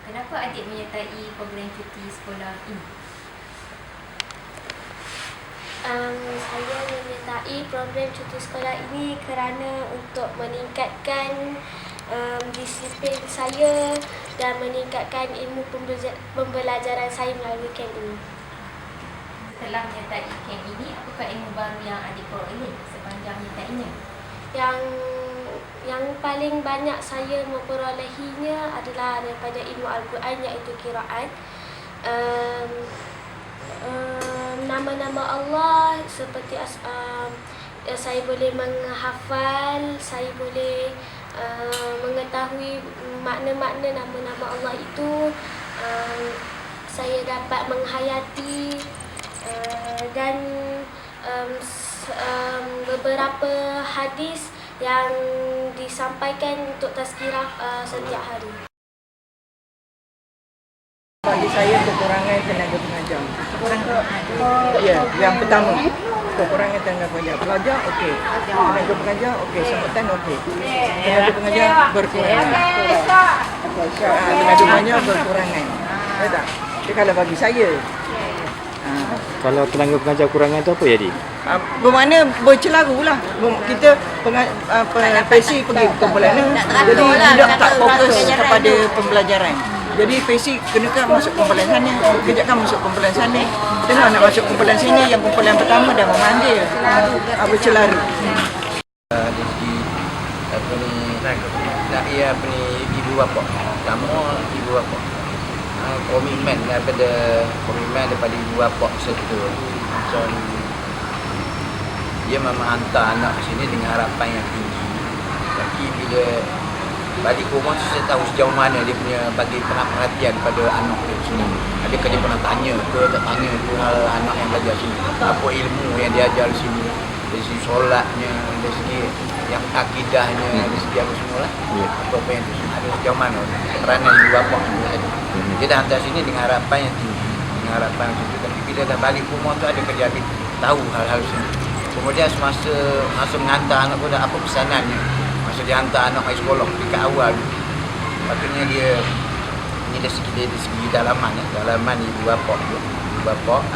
Kenapa adik menyertai program cuti sekolah ini? Saya menyertai program cuti sekolah ini kerana untuk meningkatkan disiplin saya dan meningkatkan ilmu pembelajaran saya melalui kamp ini. Setelah menyertai kamp ini, apakah ilmu baru yang adik peroleh sepanjang menyertainya? Yang paling banyak saya memperolehinya adalah daripada ilmu Al-Quran, iaitu qiraat. Nama-nama Allah seperti saya boleh menghafal, saya boleh mengetahui makna-makna nama-nama Allah itu. Saya dapat menghayati dan beberapa hadis yang disampaikan untuk tazkirah setiap hari. Bagi saya kekurangan tenaga pengajar. Ya, yang pertama kekurangan tenaga pengajar. Pelajar okey, tenaga pengajar okey, sambutan okey. Tenaga pengajar berkurangan. Tenaga pengajar berkurangan. Betul tak? Jadi kalau bagi saya, kalau tenaga pengajar kurangan tu apa jadi? bermakna bercelaru lah. Kita PESI pergi kumpulan jadi tidak tak fokus kepada pembelajaran. Jadi PESI kenakan masuk kumpulan sana, kejap kan masuk kumpulan sana. Tengok nak masuk kumpulan sini, yang kumpulan pertama dah memanggil. Bercelaru. Dari segi ibu bapa, pertama ibu bapa. Komitmen daripada ibu bapa serta macam dia memang hantar anak ke sini dengan harapan yang tinggi. Tapi bila balik rumah saya tahu sejauh mana dia punya bagi perhatian pada anak dia sini. Adakah dia pernah tanya ke tak tanya ke anak yang belajar sini, apa ilmu yang dia ajar di sini, dari segi solatnya, dari segi yang akidahnya, dari segi apa semua lah. Apa yang tu ada sejauh mana peranan ibu bapa ada. Dia dah hantar sini dengan harapan yang tinggi, dengan harapan yang tinggi. Tapi bila dah balik rumah tu ada kerja dia tahu hal-hal sini. Kemudian masa menghantar anak pun apa pesanannya. Masa dia hantar anak ke sekolah dekat awal tu. Patutnya dia ini dari segi dalaman ibu bapa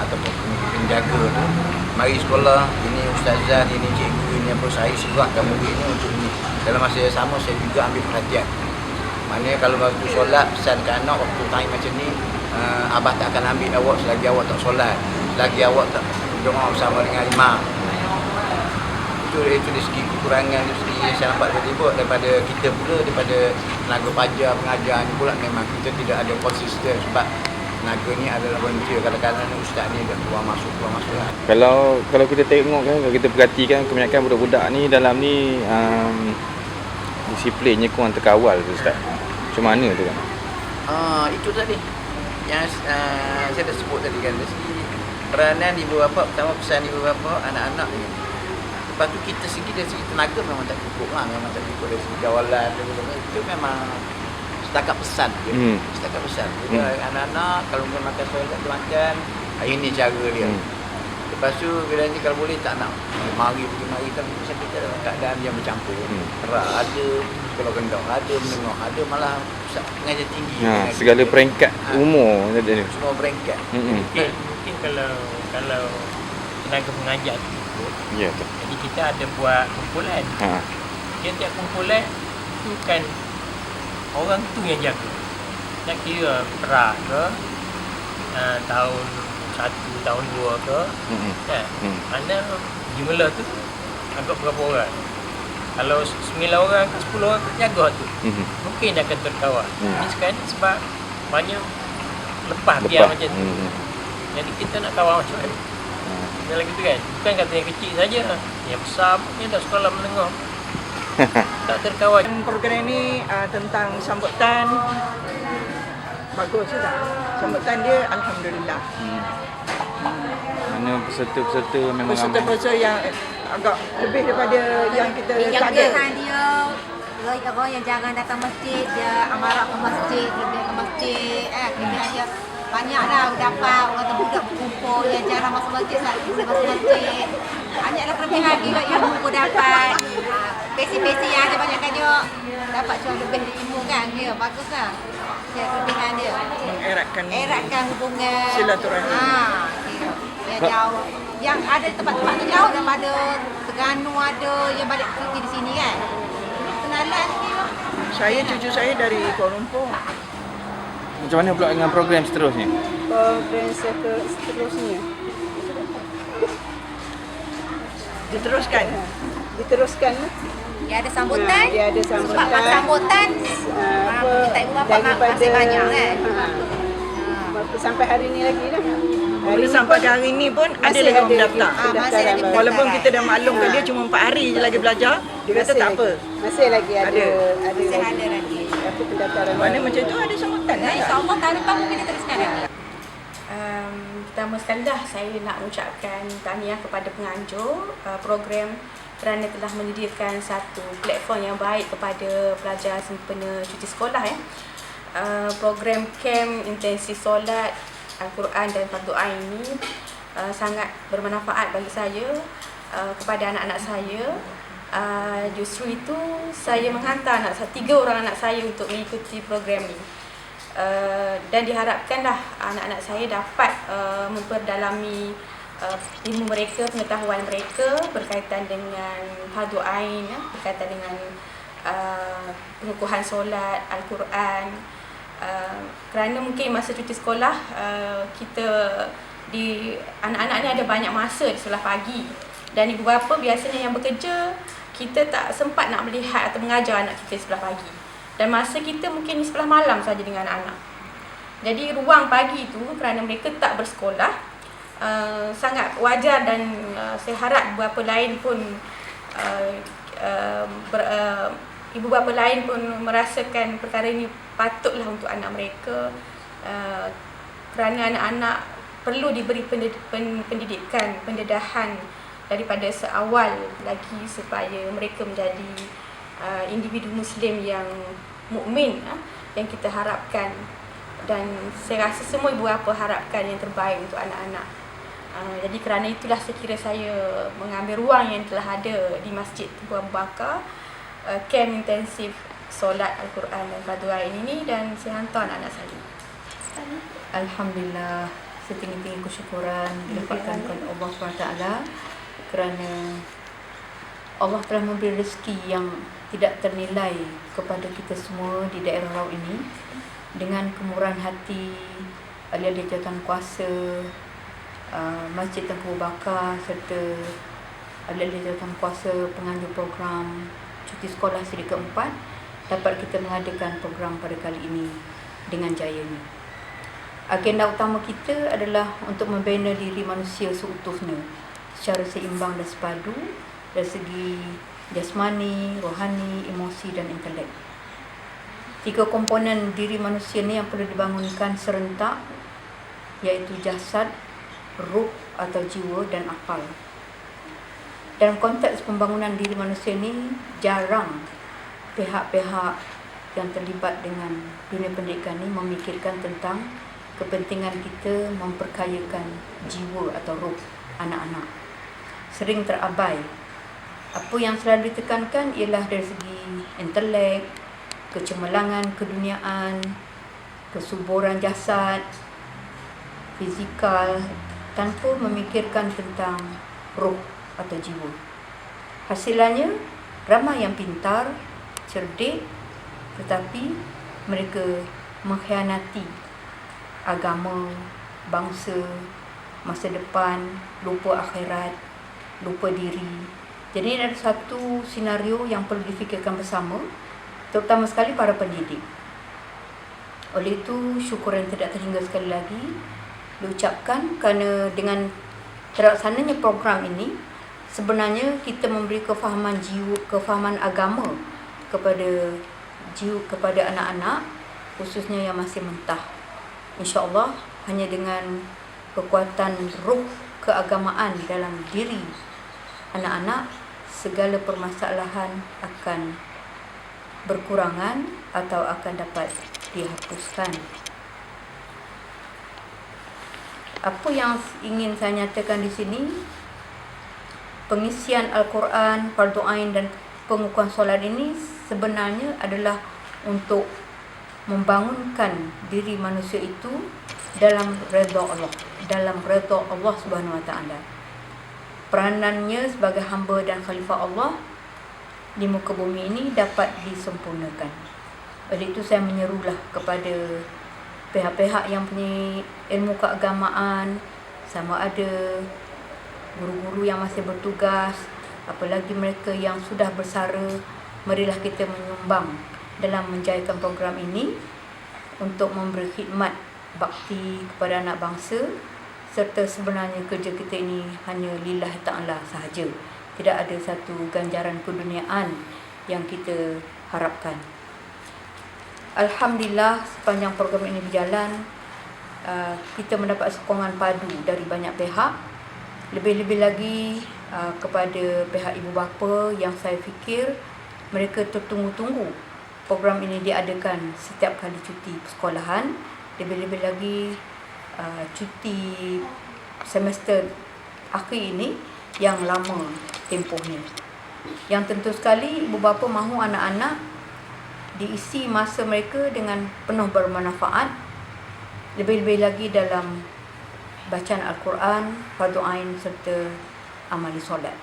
ataupun penjaga tu. Mari sekolah, ini ustazah, ini cikgu, ini apa, saya serahkan murid ni untuk ini. Dalam masa yang sama saya juga ambil perhatian. Maknanya kalau waktu solat pesan ke anak waktu time macam ni, abah tak akan ambil awak selagi awak tak solat, selagi awak tak doa bersama dengan imam. Itu dari segi kekurangan, dari segi saya nampak tiba-tiba daripada kita pula, daripada tenaga pajar, pengajar ni pula memang kita tidak ada konsisten sebab tenaga ni adalah volunteer. Kadang-kadang ustaz ni dah keluar masuk lah. Kalau kita tengok kan, kalau kita perhatikan kebanyakan budak-budak ni dalam ni disiplinnya kurang terkawal tu Ustaz. Macam mana tu kan? Itu tadi yang saya dah sebut tadi kan, dari segi peranan ibu bapa, pertama pesan ibu bapa anak-anak ni. Lepas tu kita segi dari segi tenaga memang tak cukup lah, memang tak cukup dari segi kawalan itu memang setakat pesan je. Setakat pesan. Jadi anak-anak kalau makan solat dia makan, ini cara dia. Lepas tu bila ni kalau boleh tak nak mari kan macam kita dalam keadaan yang bercampur. Kerak ada, sekolah rendah ada, menengah ada, malah pengajar tinggi. Segala peringkat umur ada ni. Semua peringkat. Mungkin kalau tenaga pengajar tu cukup. Ya betul. Jadi kita ada buat kumpulan. Tiap-tiap kumpulan tu kan orang tu yang jaga. Tak kira perak ke, tahun 1, tahun 2 ke, kan? Mana jumlah tu agak berapa orang? Kalau 9 orang ke 10 orang jaga tu, mungkin akan terkawal. Ini sekarang ni sebab banyak lepas dia macam tu. Jadi kita nak kawal macam mana? Dalam gitu kan, bukan kata yang kecil saja, yang besar pun dia dah sekolah menengah. Tak terkawal. Program ni tentang sambutan. Bagus tak? Sambutan dia alhamdulillah. Mana peserta-peserta memang peserta-peserta yang agak lebih daripada yang kita target. Dia orang yang jangan datang masjid, dia amarah ke masjid, dia ke masjid, kemudian dia banyaklah dapat orang budak berkumpul yang jarang masuk masjid, masuk masjid. Banyaklah kelebihan dia yang ilmu dapat. Pesi-pesi yang ada banyakkan dia dapat jual lebih ilmu kan, dia baguslah. Dia kelebihan dia. eratkan hubungan silaturahmi. Yang jauh. Yang ada tempat-tempat tu jauh daripada Terengganu ada yang balik cuti di sini kan. Kenalan sikit lah. Saya cucu saya dari Kuala Lumpur. Macam mana pula dengan program seterusnya? Program seterusnya Diteruskan. diteruskan Dia ada sambutan. dia ada sambutan. Sebab sambutan kita ibu bapa masih banyak kan. Sampai hari ni lagi dah. Hari sampai hari ni pun ada Masih lagi orang ada mendaftar. Masih lagi pendaftaran. Walaupun kita dah maklumkan dia cuma 4 hari je lagi belajar, dia kata tak apa. Masih lagi ada Masih lagi. ada lagi. Apa pendaftaran Mana macam tu ada sambutan. InsyaAllah tahun depan mungkin dia teruskan lagi. Pertama sekali dah saya nak ucapkan tahniah kepada penganjur program kerana telah menyediakan satu platform yang baik kepada pelajar sempena cuti sekolah. Program camp intensif solat Al-Quran dan Fardu Ain ini sangat bermanfaat bagi saya, kepada anak-anak saya. Justru itu saya menghantar 3 orang anak saya untuk mengikuti program ini. Dan diharapkanlah anak-anak saya dapat memperdalami ilmu mereka, pengetahuan mereka berkaitan dengan Fardu Ain, berkaitan dengan pengukuhan solat, Al-Quran. Kerana mungkin masa cuti sekolah kita anak-anak ni ada banyak masa di sekolah pagi, dan ibu bapa biasanya yang bekerja, kita tak sempat nak melihat atau mengajar anak kita sekolah pagi, dan masa kita mungkin di sekolah malam saja dengan anak. Jadi ruang pagi itu kerana mereka tak bersekolah sangat wajar, dan saya harap ibu bapa lain pun ibu bapa lain pun merasakan perkara ini patutlah untuk anak mereka, kerana anak-anak perlu diberi pendidikan, pendedahan daripada seawal lagi supaya mereka menjadi individu Muslim yang mukmin yang kita harapkan, dan saya rasa semua ibu bapa harapkan yang terbaik untuk anak-anak. Jadi kerana itulah sekira saya mengambil ruang yang telah ada di Masjid Tunku Abu Bakar, camp intensif solat Al-Quran dan Fardu Ain ini, dan saya hantar anak-anak saya. Alhamdulillah, setinggi-tinggi kesyukuran didapatkan kepada Allah SWT kerana Allah telah memberi rezeki yang tidak ternilai kepada kita semua di daerah Raub ini, dengan kemurahan hati ahli-ahli jawatan kuasa Masjid Tunku Abu Bakar serta ahli-ahli jawatan kuasa penganjur program cuti sekolah siri keempat, dapat kita mengadakan program pada kali ini dengan jayanya. Agenda utama kita adalah untuk membina diri manusia seutuhnya secara seimbang dan sepadu dari segi jasmani, rohani, emosi dan intelek. 3 komponen diri manusia ni yang perlu dibangunkan serentak, iaitu jasad, ruh atau jiwa dan akal. Dalam konteks pembangunan diri manusia ni, jarang pihak-pihak yang terlibat dengan dunia pendidikan ni memikirkan tentang kepentingan kita memperkayakan jiwa atau ruh anak-anak. Sering terabai. Apa yang selalu ditekankan ialah dari segi intelek, kecemerlangan keduniaan, kesuburan jasad, fizikal, tanpa memikirkan tentang ruh atau jiwa. Hasilnya, ramai yang pintar, cerdik, tetapi mereka mengkhianati agama, bangsa, masa depan, lupa akhirat, lupa diri. Jadi ada satu senario yang perlu difikirkan bersama, terutama sekali para pendidik. Oleh itu, syukuran tidak terhingga sekali lagi diucapkan kerana dengan terlaksananya program ini, sebenarnya kita memberi kefahaman jiwa, kefahaman agama kepada anak-anak, khususnya yang masih mentah. InsyaAllah hanya dengan kekuatan ruh keagamaan dalam diri anak-anak, segala permasalahan akan berkurangan atau akan dapat dihapuskan. Apa yang ingin saya nyatakan di sini, pengisian Al-Quran, Fardu Ain dan pengukuhan solat ini sebenarnya adalah untuk membangunkan diri manusia itu dalam redha Allah, dalam redha Allah Subhanahu Wa Taala. Peranannya sebagai hamba dan khalifah Allah di muka bumi ini dapat disempurnakan. Oleh itu saya menyerulah kepada pihak-pihak yang punya ilmu keagamaan, sama ada guru-guru yang masih bertugas, apalagi mereka yang sudah bersara, marilah kita menyumbang dalam menjayakan program ini untuk memberi khidmat bakti kepada anak bangsa, serta sebenarnya kerja kita ini hanya lillahi ta'ala sahaja. Tidak ada satu ganjaran keduniaan yang kita harapkan. Alhamdulillah, sepanjang program ini berjalan, kita mendapat sokongan padu dari banyak pihak. Lebih-lebih lagi kepada pihak ibu bapa yang saya fikir mereka tertunggu-tunggu program ini diadakan setiap kali cuti persekolahan. Lebih-lebih lagi cuti semester akhir ini yang lama tempohnya. Yang tentu sekali ibu bapa mahu anak-anak diisi masa mereka dengan penuh bermanfaat, lebih-lebih lagi dalam bacaan Al-Quran, fardu ain serta amali solat.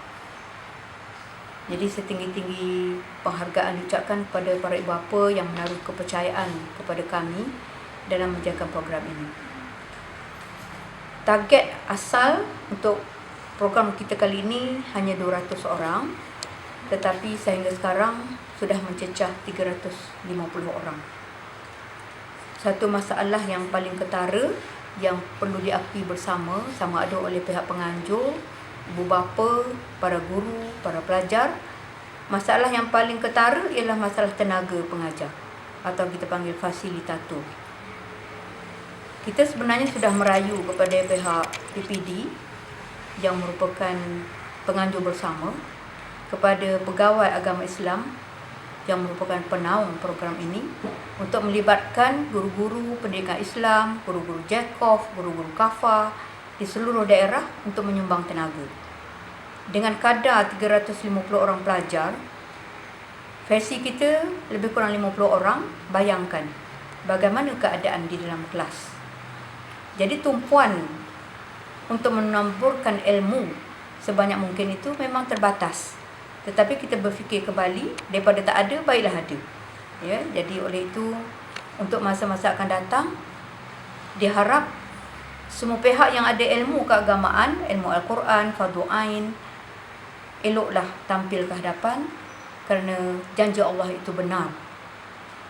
Jadi setinggi-tinggi penghargaan diucapkan kepada para ibu bapa yang menaruh kepercayaan kepada kami dalam menjalankan program ini. Target asal untuk program kita kali ini hanya 200 orang, tetapi sehingga sekarang sudah mencecah 350 orang. Satu masalah yang paling ketara yang perlu diakui bersama, sama ada oleh pihak penganjur, ibu bapa, para guru, para pelajar, masalah yang paling ketara ialah masalah tenaga pengajar atau kita panggil fasilitator. Kita sebenarnya sudah merayu kepada pihak PPD yang merupakan penganjur bersama, kepada pegawai agama Islam yang merupakan penaung program ini untuk melibatkan guru-guru pendidikan Islam, guru-guru Jakob, guru-guru Kafa di seluruh daerah untuk menyumbang tenaga. Dengan kadar 350 orang pelajar, versi kita lebih kurang 50 orang, bayangkan bagaimana keadaan di dalam kelas. Jadi tumpuan untuk menamburkan ilmu sebanyak mungkin itu memang terbatas. Tetapi kita berfikir kembali, daripada tak ada, baiklah ada. Ya, jadi oleh itu, untuk masa-masa akan datang, diharap semua pihak yang ada ilmu keagamaan, ilmu Al-Quran, fardu ain, eloklah tampil ke hadapan kerana janji Allah itu benar.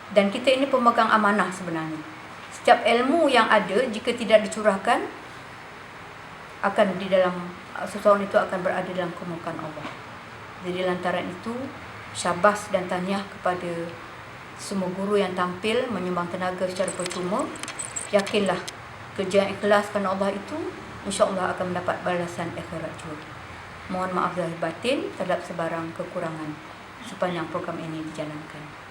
Dan kita ini pemegang amanah sebenarnya. Setiap ilmu yang ada, jika tidak dicurahkan, akan di dalam seseorang itu akan berada dalam kemurkaan Allah. Jadi lantaran itu, syabas dan tahniah kepada semua guru yang tampil menyumbang tenaga secara percuma. Yakinlah kerja yang ikhlas kerana Allah itu insya-Allah akan mendapat balasan akhirat juga. Mohon maaf lahir batin terhadap sebarang kekurangan sepanjang program ini dijalankan.